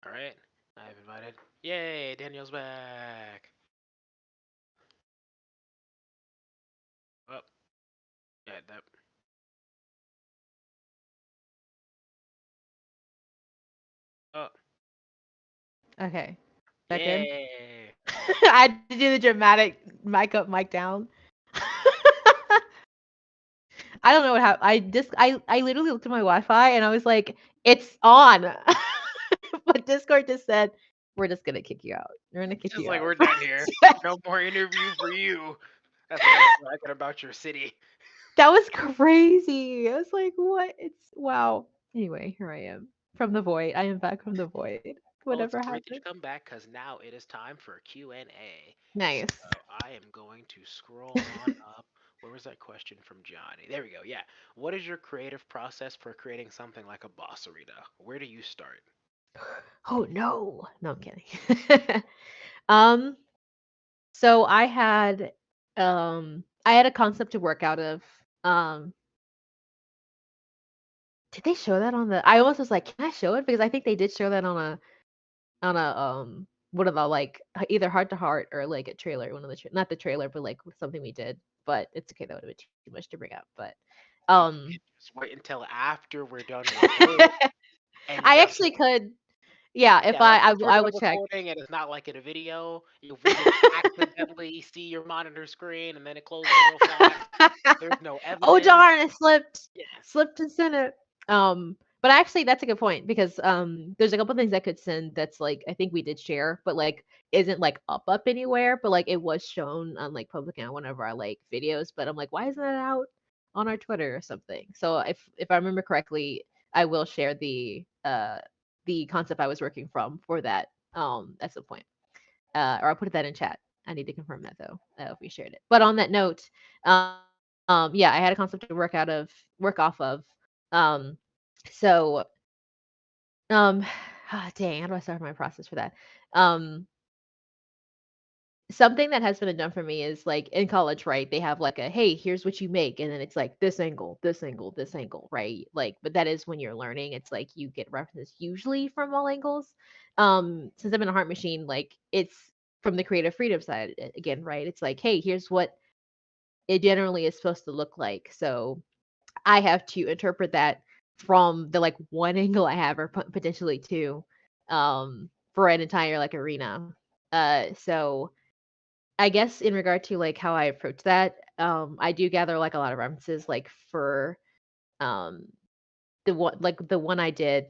All right. I've invited. Yay, Danielle's back. Oh, yeah, that Oh, Okay. Is that good? yay! I had to do the dramatic mic up, mic down. I don't know what happened. I literally looked at my Wi-Fi and I was like, "It's on," but Discord just said, "We're just gonna kick you out. We're gonna kick Just you like out." we're done here. No more interview for you. That's enough bragging about your city. That was crazy. I was like, "What?" It's wow. Anyway, here I am from the void. I am back from the void. Well, it's Whatever great that you happened. come back because now it is time for Q&A. So Nice. I am going to scroll on up. Where was that question from Johnny? There we go. Yeah. What is your creative process for creating something like a boss arena? Where do you start? Oh no. No, I'm kidding. um, so I had a concept to work out of. Um, did they show that on the I almost was like, "Can I show it?" Because I think they did show that on a one of the like either heart to heart or like a trailer, one of the not the trailer, but like something we did. But it's okay, that would have been too much to bring up. But You um can just wait until after we're done recording and I just actually could, yeah, if yeah, like once we're I done would check. recording and it's not like in a video, we just accidentally see your monitor screen and then it closes real fast. There's no Oh evidence. darn, I slipped. Yes. Slipped and sent it. But actually that's a good point because there's a couple things I could send that's like I think we did share, but like isn't like up anywhere, but like it was shown on like public and one of our like videos, but I'm like, why isn't that out on our Twitter or something? So if I remember correctly, I will share the concept I was working from for that at some point. Or I'll put that in chat. I need to confirm that though, if we shared it. But on that note, yeah, I had a concept to work off of. Um, so, um, dang, how do I start my process for that? Um, something that has been done for me is like in college, right? They have like a hey, here's what you make, and then it's like this angle, this angle, this angle, right? Like, but that is when you're learning. It's like you get references usually from all angles. Since I'm in a heart machine, like it's from the creative freedom side again, right? It's like, hey, here's what it generally is supposed to look like. So I have to interpret that from the like one angle I have, or potentially two, for an entire like arena. So I guess in regard to like how I approach that, I do gather like a lot of references, like for um the one I did,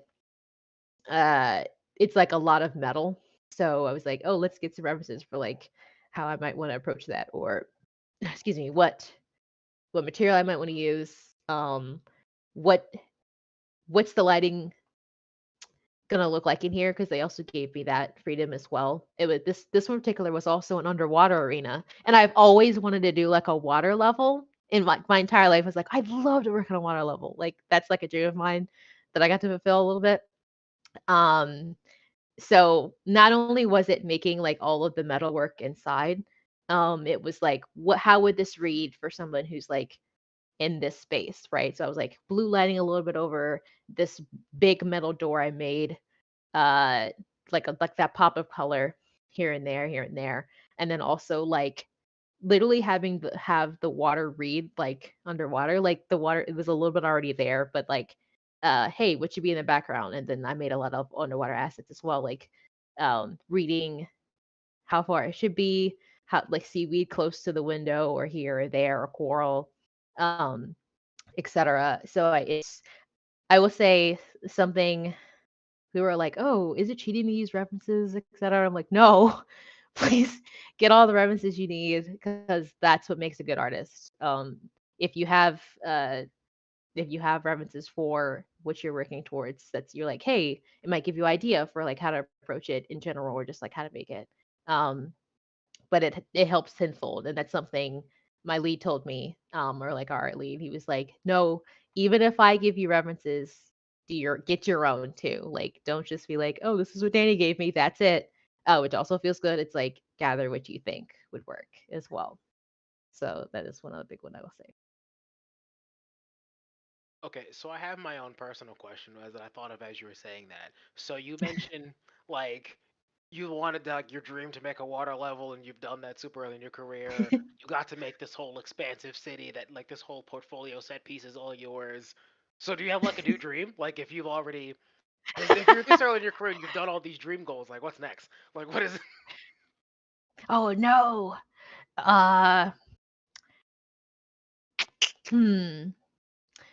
uh, it's like a lot of metal. So I was like, oh, let's get some references for like how I might want to approach that, or excuse me, what material I might want to use, what what's the lighting gonna look like in here because they also gave me that freedom as well. It was this one in particular was also an underwater arena, and I've always wanted to do like a water level. In my entire life, I was like, I'd love to work on a water level. Like that's like a dream of mine that I got to fulfill a little bit. Um, so not only was it making like all of the metal work inside, it was like what how would this read for someone who's like in this space, right? So I was like blue lighting a little bit over this big metal door I made, uh like that pop of color here and there, and then also like literally having have the water read like underwater, like the water it was a little bit already there, but like hey, what should be in the background? And then I made a lot of underwater assets as well, like reading how far it should be, how like seaweed close to the window or here or there or coral, um etc. So it's I will say something who are like, "Oh, is it cheating to use references, etc.?" I'm like, "No, please get all the references you need because that's what makes a good artist." If you have uh, if you have references for what you're working towards, that's you're like, "Hey, it might give you idea for like how to approach it in general or just like how to make it." Um, but it helps tenfold, and that's something my lead told me, or like our lead. He was like, "No, even if I give you references, get your own too. Like, don't just be like, oh, this is what Danny gave me. That's it. Oh, which also feels good. It's like gather what you think would work as well. So that is one other big one I will say. Okay, so I have my own personal question as that I thought of as you were saying that. So you mentioned like you wanted like your dream to make a water level and you've done that super early in your career. You got to make this whole expansive city that like this whole portfolio set piece is all yours. So do you have like a new dream? Like if you've already If you're this early in your career and you've done all these dream goals, like what's next? Like what is? Oh no. Uh hmm.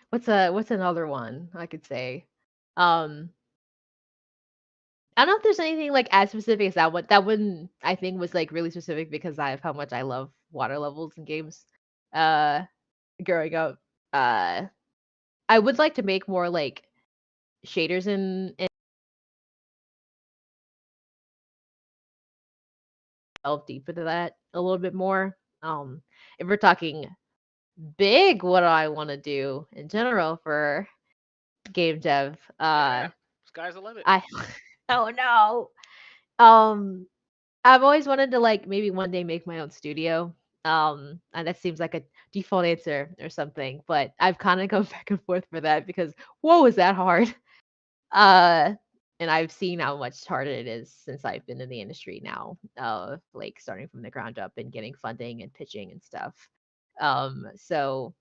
What's another one I could say? Um I don't know if there's anything like as specific as that one. That one I think was like really specific because I have how much I love water levels in games. Uh growing up. Uh I would like to make more like shaders and delve deep into that a little bit more. If we're talking big, what do I want to do in general for game dev? Yeah, sky's the limit. I oh no. Um, I've always wanted to like maybe one day make my own studio. And that seems like a default answer or something, but I've kind of gone back and forth for that because whoa, is that hard? Uh, and I've seen how much harder it is since I've been in the industry now, like starting from the ground up and getting funding and pitching and stuff. So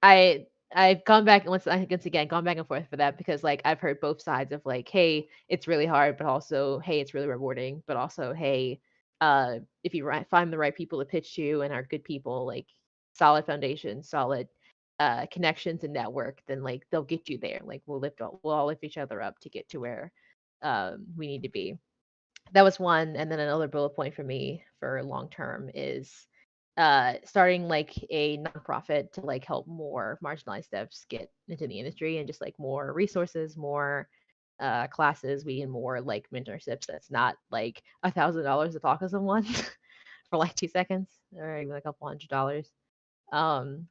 I've gone back and once again gone back and forth for that because like I've heard both sides of like, hey, it's really hard, but also hey, it's really rewarding, but also hey, if you find the right people to pitch to and are good people, like solid foundation, solid connections and network, then like they'll get you there. Like we'll all lift each other up to get to where we need to be. That was one, and then another bullet point for me for long term is starting like a nonprofit to like help more marginalized devs get into the industry and just like more resources, more classes, we and more like mentorships. That's not like $1,000 to talk to someone for like 2 seconds or even a couple $100. Um,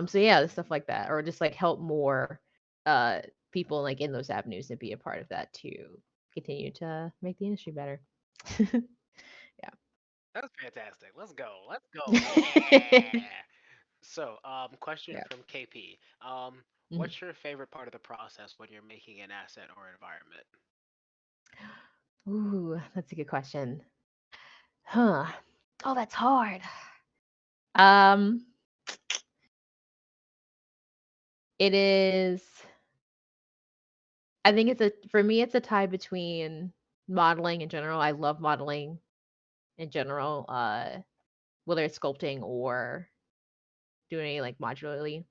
so yeah, stuff like that, or just like help more uh people like in those avenues to be a part of that to continue to make the industry better. That's fantastic. Let's go. Let's go. Yeah. So, question Yeah. from KP. Mhm. What's your favorite part of the process when you're making an asset or environment? Ooh, that's a good question. Huh. Oh, that's hard. Um, it is. I think it's a for me. It's a tie between modeling in general. I love modeling in general. Whether it's sculpting or doing it like modularly.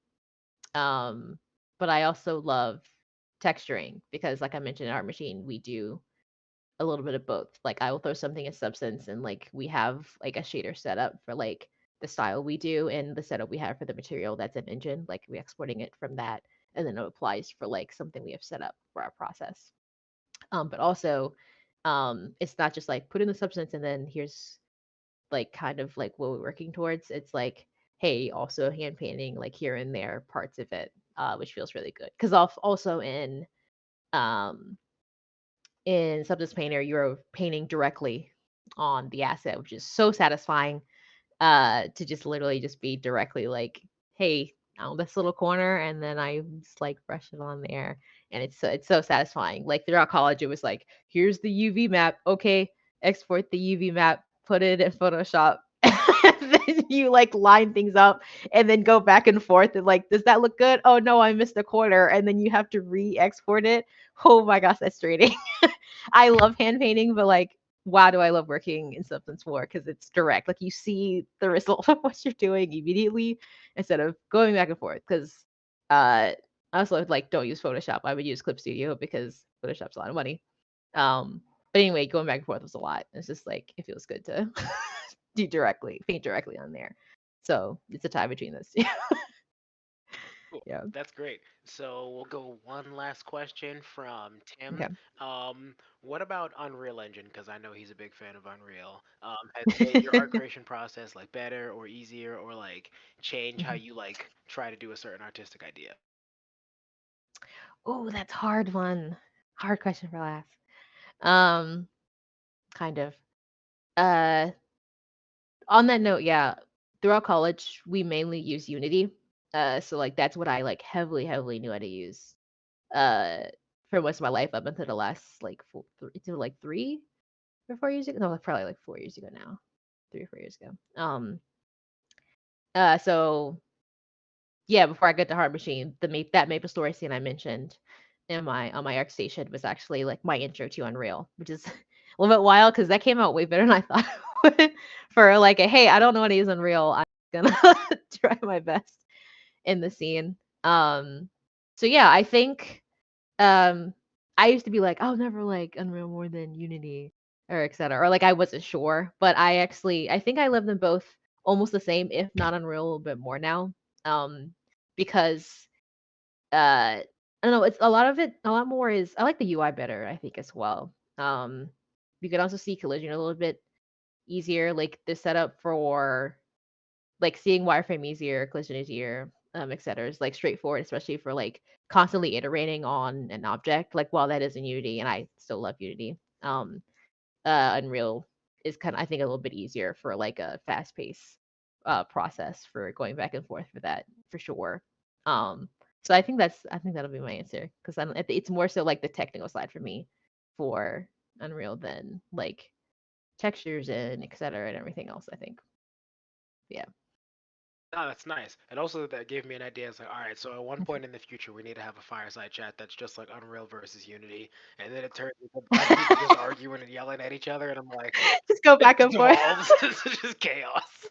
Um, but I also love texturing because, like I mentioned in Art Machine, we do a little bit of both. Like I will throw something as substance and like we have like a shader setup for like the style we do and the setup we have for the material that's an engine. Like we exporting it from that and then it applies for like something we have set up for our process. But also it's not just like put in the substance and then here's like kind of like what we're working towards. It's like, hey, also hand painting like here and there parts of it, which feels really good. Because also um in Substance Painter, you're painting directly on the asset, which is so satisfying to just literally just be directly like, hey, on this little corner, and then I just like brush it on there, and it's so satisfying. Like throughout college, it was like, here's the UV map, okay, export the UV map, put it in Photoshop. And then you like line things up and then go back and forth and like, does that look good? Oh no, I missed a corner, and then you have to re-export it. Oh my gosh, that's draining. I love hand painting, but like, wow, do I love working in Substance more because it's direct. Like you see the result of what you're doing immediately instead of going back and forth. Because I also like don't use Photoshop. I would use Clip Studio because Photoshop's a lot of money. But anyway, going back and forth was a lot. It's just like it feels good to paint directly on there. So it's a tie between those two. Cool. Yeah. That's great. So we'll go one last question from Tim. Okay. What about Unreal Engine? Because I know he's a big fan of Unreal. Has it made your art creation process like better or easier or like change how Mhm. you like try to do a certain artistic idea? Oh, that's hard one. Hard question for last. Um, kind of. Uh, on that note, yeah, throughout college, we mainly use Unity. So like that's what I like heavily knew how to use. Uh, for most of my life up until the last like to like 3 or 4 years ago. No, like, probably like 4 years ago now, 3 or 4 years ago. So yeah, before I get to Hard Machine, that Maple Story scene I mentioned, in my on my ArtStation was actually like my intro to Unreal, which is a little bit wild because that came out way better than I thought it would. For like a hey, I don't know how to use Unreal. I'm gonna try my best in the scene. So yeah, I think um I used to be like, I'll never like Unreal more than Unity or etc. Or like I wasn't sure, but I think I love them both almost the same, if not Unreal a little bit more now. Um because I don't know, it's a lot of it a lot more is I like the UI better, I think as well. You can also see collision a little bit easier, like the setup for like seeing wireframe easier, collision easier, etc. is like straightforward, especially for like constantly iterating on an object. Like while that is in Unity, and I still love Unity, Unreal is kind of I think a little bit easier for like a fast pace process for going back and forth for that for sure. Um, so I think that'll be my answer because it's more so like the technical side for me for Unreal than like textures and etc. and everything else. I think yeah. No, that's nice. And also that gave me an idea. It's like, all right, so at one point in the future, we need to have a fireside chat that's just like Unreal versus Unity, and then it turns into a bunch of people just arguing and yelling at each other, and I'm like, Just go it back and forth. devolves into just chaos.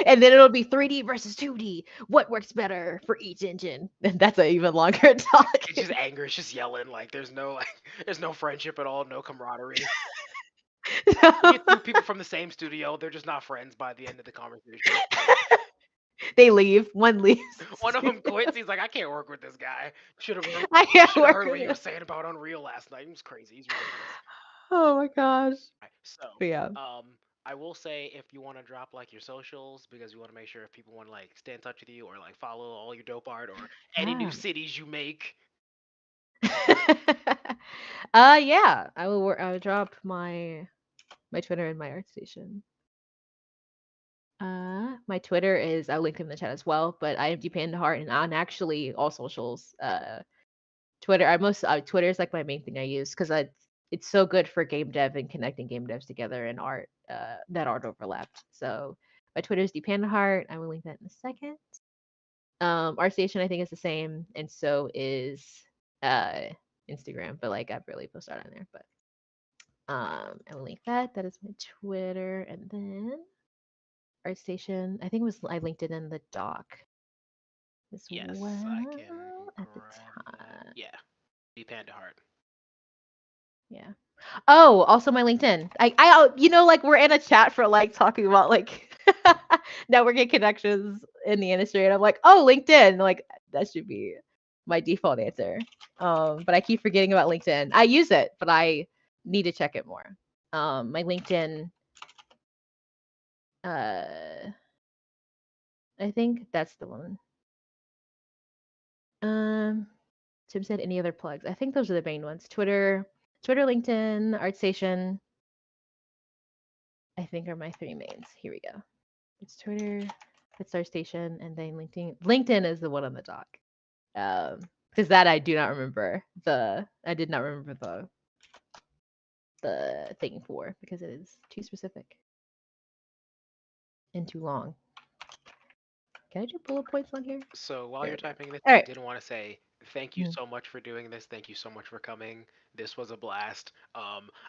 And then it'll be 3D versus 2D. What works better for each engine? And that's an even longer talk. It's just anger. It's just yelling. Like there's no friendship at all, no camaraderie. You get two people from the same studio, they're just not friends by the end of the conversation. They leave. One leaves. One of them quits. He's like, I can't work with this guy. I can't Should have work heard what with he was it. saying about Unreal last night. He was crazy. He's ridiculous. Oh my gosh. Right, But yeah. I will say if you want to drop like your socials because we want to make sure if people want to like stay in touch with you or like follow all your dope art or any new Yeah. cities you make. Yeah. I will drop my Twitter and my ArtStation. My Twitter is I'll link in the chat as well, but I am Panda Heart and on actually all socials. Twitter is like my main thing I use because I it's so good for game dev and connecting game devs together and art that art overlapped. So my Twitter is Heart. I will link that in a second. ArtStation I think is the same, and so is uh Instagram, but like I barely post art on there. But I will link that. That is my Twitter, and then ArtStation. I think it was I linked it in the doc as Yes, I can well at the grab that. time. Yeah, Panda Heart. Yeah. Oh, also my LinkedIn. You know, like we're in a chat for like talking about like networking connections in the industry, and I'm like, oh, LinkedIn. Like that should be my default answer. But I keep forgetting about LinkedIn. I use it, but I need to check it more. My LinkedIn. Uh, I think that's the one. Um, Tim said any other plugs. I think those are the main ones. Twitter, LinkedIn, ArtStation. I think are my three mains. Here we go. It's Twitter, it's ArtStation, and then LinkedIn. LinkedIn is the one on the doc. Because that I do not remember I did not remember the thing for because it is too specific and too long. Can I do bullet points on here? So while There you're we go. typing this, All I right. did want to say thank you Mhm. so much for doing this. Thank you so much for coming. This was a blast.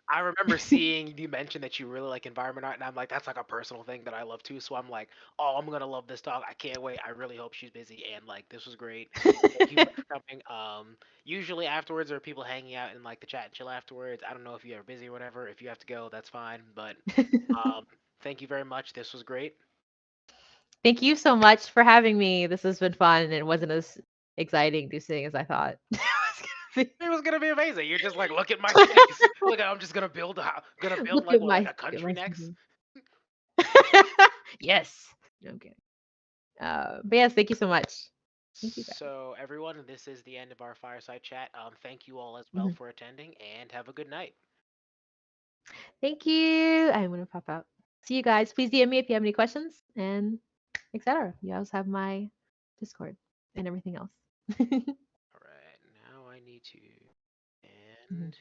I remember seeing you mention that you really like environment art, and I'm like, that's like a personal thing that I love too. So I'm like, oh, I'm gonna love this talk. I can't wait. I really hope she's busy, and like, this was great. Thank you for coming. Usually afterwards, there are people hanging out in like the chat and chill afterwards. I don't know if you're busy or whatever. If you have to go, that's fine. But um, thank you very much. This was great. Thank you so much for having me. This has been fun, and it wasn't as exciting inducing as I thought it was gonna It was gonna be amazing. You're just like, look at my space. Look, I'm just gonna build gonna build Look like at what, like my a look at country my next. CV. Yes. No, I'm kidding. But yes, thank you so much. Thank you guys. So everyone, this is the end of our fireside chat. Thank you all as well Mhm. for attending, and have a good night. Thank you. I'm gonna pop out. See you guys. Please DM me if you have any questions and etc. You also have my Discord and everything else. All right, now I need to Mhm. end.